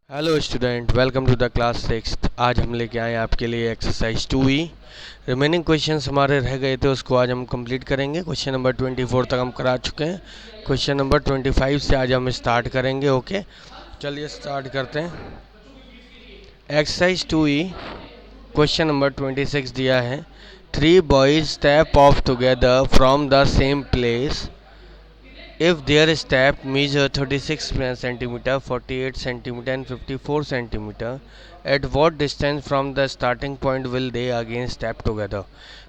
Hello student, welcome to the class sixth. आज हम लेके आए आपके लिए एक्सरसाइज 2E। रिमेनिंग क्वेश्चंस हमारे रह गए थे, उसको आज हम कंप्लीट करेंगे। क्वेश्चन नंबर 24 तक हम करा चुके हैं। क्वेश्चन नंबर 25 से आज हम स्टार्ट करेंगे। ओके, चलिए स्टार्ट करते हैं। एक्सरसाइज 2E क्वेश्चन नंबर 26 दिया है। 3 boys step of together from the same place if their step measure 36 centimeter, 48 centimeter and 54 centimeter, at what distance from the starting point will they again step together?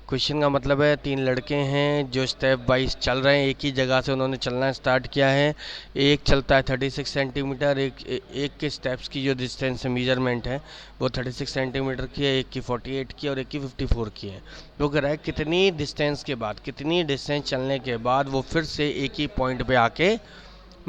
Question का मतलब है, तीन लड़के हैं जो step wise चल रहे हैं, एक ही जगह से उन्होंने चलना स्टार्ट किया है। एक चलता है 36 सेंटीमीटर, एक के स्टेप्स की जो डिस्टेंस मेजरमेंट है वो 36 सेंटीमीटर की है, एक की 48 की और एक की 54 की है। तो कह रहा है कितनी डिस्टेंस के बाद, कितनी डिस्टेंस चलने के बाद वो फिर से एक ही पॉइंट पे आके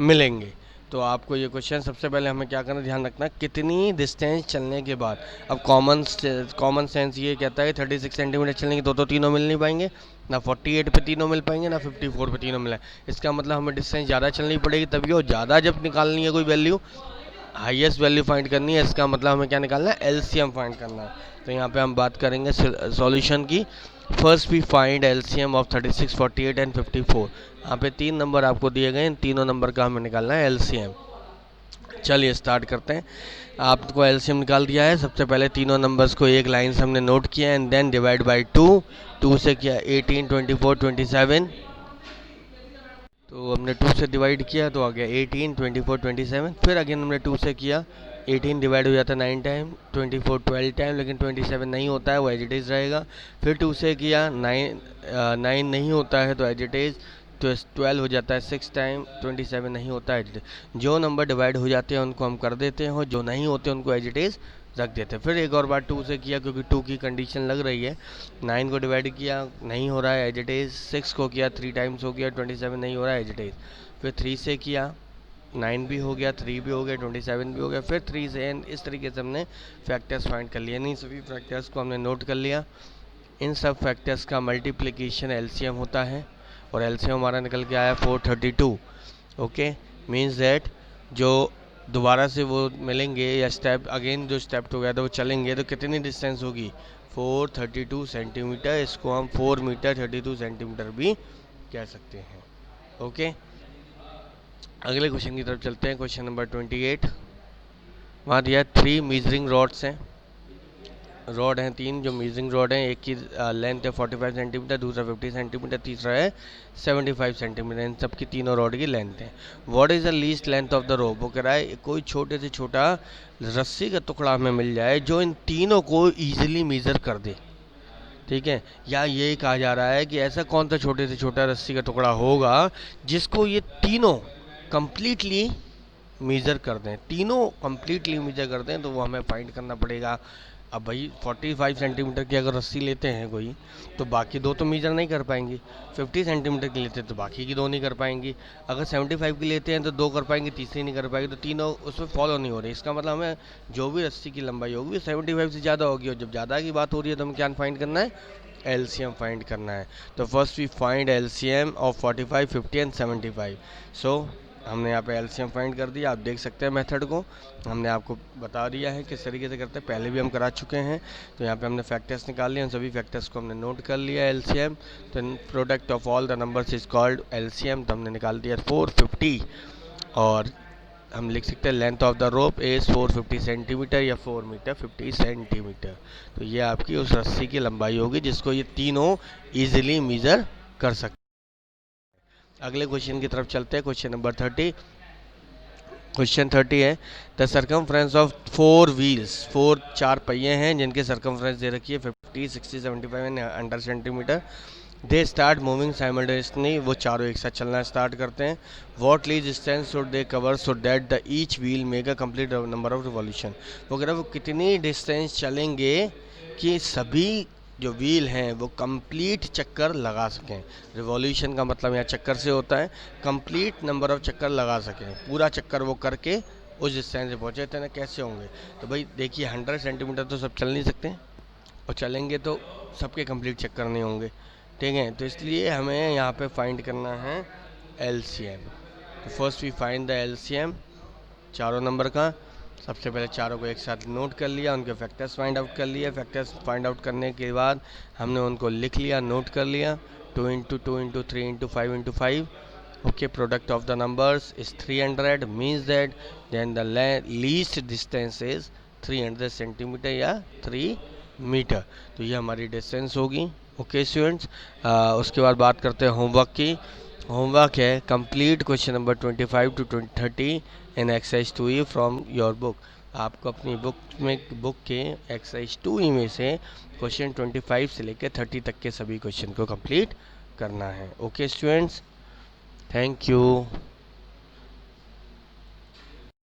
मिलेंगे। तो आपको ये क्वेश्चन सबसे पहले हमें क्या करना, ध्यान रखना कितनी डिस्टेंस चलने के बाद। अब कॉमन सेंस ये कहता है 36 सेंटीमीटर चलने की तो तीनों मिल नहीं पाएंगे, ना 48 पे तीनों मिल पाएंगे, ना 54 पे तीनों मिला। इसका मतलब हमें डिस्टेंस ज़्यादा चलनी पड़ेगी, तभी वो ज़्यादा जब निकालनी है कोई वैल्यू, हाईएस्ट वैल्यू फाइंड करनी है। इसका मतलब हमें क्या निकालना है, एलसीएम फाइंड करना है। तो यहाँ पे हम बात करेंगे सॉल्यूशन की। First we find LCM of 36, 48 and 54। यहाँ पे 3 नंबर आपको दिए गए, इन तीनों नंबर का हमें निकालना है एलसीएम। चलिए स्टार्ट करते हैं। आपको एलसीएम निकाल दिया है। सबसे पहले तीनों नंबर्स को एक लाइन से हमने नोट किया एंड देन डिवाइड बाई 2 से किया 18, 24, 27। तो हमने 2 से डिवाइड किया तो आ गया 18, 24, 27। फिर अगेन हमने 2 से किया, 18 डिवाइड हो जाता है 9 टाइम, 24 12 टाइम, लेकिन 27 नहीं होता है, वो एज इट इज़ रहेगा। फिर 2 से किया, 9 नहीं होता है तो एज इट इज़, तो 12 हो जाता है 6 टाइम, 27 नहीं होता है। जो नंबर डिवाइड हो जाते हैं उनको हम कर देते हैं, और जो नहीं होते उनको एज इट इज़ रख देते हैं। फिर एक और बार 2 से किया, क्योंकि 2 की कंडीशन लग रही है। 9 को डिवाइड किया, नहीं हो रहा है, एज इट इज़। 6 को किया, 3 टाइम्स हो गया, 27 नहीं हो रहा है, एज इट इज़। फिर 3 से किया, 9 भी हो गया, 3 भी हो गया, 27 भी हो गया। फिर 3 से, एंड इस तरीके से हमने फैक्टर्स फाइंड कर लिए। नहीं, सभी फैक्टर्स को हमने नोट कर लिया। इन सब फैक्टर्स का मल्टीप्लिकेशन एलसीएम होता है, और एलसीएम हमारा निकल के आया 432। ओके, मीन्स दैट जो दोबारा से वो मिलेंगे या स्टेप अगेन जो स्टेप टुगेदर वो चलेंगे तो कितनी डिस्टेंस होगी, 432 सेंटीमीटर। इसको हम 4 मीटर 32 सेंटीमीटर भी कह सकते हैं। ओके, अगले क्वेश्चन की तरफ चलते हैं। Question number 28। वहाँ दिया 3 मीजरिंग रॉड्स हैं। रॉड हैं 3 जो मीजरिंग रॉड हैं। एक की लेंथ है 45 सेंटीमीटर, दूसरा 50 सेंटीमीटर, तीसरा है 75 सेंटीमीटर। इन सब की तीनों रॉड की लेंथ है। What is the least length of the rope? वो कह रहा है कोई छोटे से छोटा रस्सी का टुकड़ा हमें मिल जाए जो इन तीनों को ईजिली मेज़र कर दे। ठीक है, या ये कहा जा रहा है कि ऐसा कौन सा छोटे से छोटा रस्सी का टुकड़ा होगा जिसको ये तीनों कंप्लीटली मेज़र कर दें। तीनों कंप्लीटली मेज़र कर दें तो वो हमें फाइंड करना पड़ेगा। अब भाई 45 सेंटीमीटर की अगर रस्सी लेते हैं कोई, तो बाकी दो तो मेजर नहीं कर पाएंगी। 50 सेंटीमीटर की लेते हैं तो बाकी की दो नहीं कर पाएंगी। अगर 75 की लेते हैं तो दो कर पाएंगे, तीसरी नहीं कर पाएंगे, तो तीनों उसमें फॉलो नहीं हो रही। इसका मतलब हमें जो भी रस्सी की लंबाई होगी 75 से ज़्यादा होगी, और जब ज़्यादा की बात हो रही है तो हमें क्या फाइंड करना है, एलसीएम फाइंड करना है। तो first we find LCM of 45, 50 and 75। So हमने यहाँ पे एलसीएम फाइंड कर दिया। आप देख सकते हैं मेथड को, हमने आपको बता दिया है किस तरीके से करते हैं, पहले भी हम करा चुके हैं। तो यहाँ पे हमने फैक्टर्स निकाल लिए, उन सभी फैक्टर्स को हमने नोट कर लिया एलसीएम। तो product of all the numbers is called LCM. तो हमने निकाल दिया 450, और हम लिख सकते हैं length of the rope is 450 centimetre या 4 मीटर 50 सेंटीमीटर। तो ये आपकी उस रस्सी की लंबाई होगी जिसको ये तीनों ईजिली मेजर कर सकते हैं। अगले क्वेश्चन की तरफ चलते हैं। Question number 30। क्वेश्चन 30 है, द सर्कमफ्रेंस ऑफ 4 व्हील्स, 4 पहिए हैं जिनके सर्कमफ्रेंस दे रखी है 50, 60, 75 and 100 centimetre. They start moving simultaneously, वो चारों एक साथ चलना स्टार्ट करते हैं। What lease distance should they cover so that the each wheel make a complete number of revolution? वो कह रहा है वो कितनी डिस्टेंस चलेंगे कि सभी जो व्हील हैं वो कंप्लीट चक्कर लगा सकें। रिवॉल्यूशन का मतलब यहाँ चक्कर से होता है, कंप्लीट नंबर ऑफ चक्कर लगा सकें, पूरा चक्कर वो करके उस डिस्टेंस से पहुँचे। तो ना कैसे होंगे, तो भाई देखिए 100 सेंटीमीटर तो सब चल नहीं सकते, और चलेंगे तो सबके कंप्लीट चक्कर नहीं होंगे। ठीक है, तो इसलिए हमें यहाँ पे फाइंड करना है एलसीएम। तो first we find the LCM चारों नंबर का। सबसे पहले चारों को एक साथ नोट कर लिया, उनके फैक्टर्स फाइंड आउट कर लिए। फैक्टर्स फाइंड आउट करने के बाद हमने उनको लिख लिया, नोट कर लिया। 2 into 2 into 3 into 5 into 5, okay, product of the numbers is 300, means that then the least distance is 300 centimetre या 3 मीटर। तो ये हमारी डिस्टेंस होगी। ओके स्टूडेंट्स, उसके बाद बात करते हैं होमवर्क की। होमवर्क है complete question number 25 to 30 in exercise 2E from your book. आपको अपनी बुक के एक्सरसाइज 2E में से क्वेश्चन 25 से लेकर 30 तक के सभी क्वेश्चन को कंप्लीट करना है। Okay students, thank you.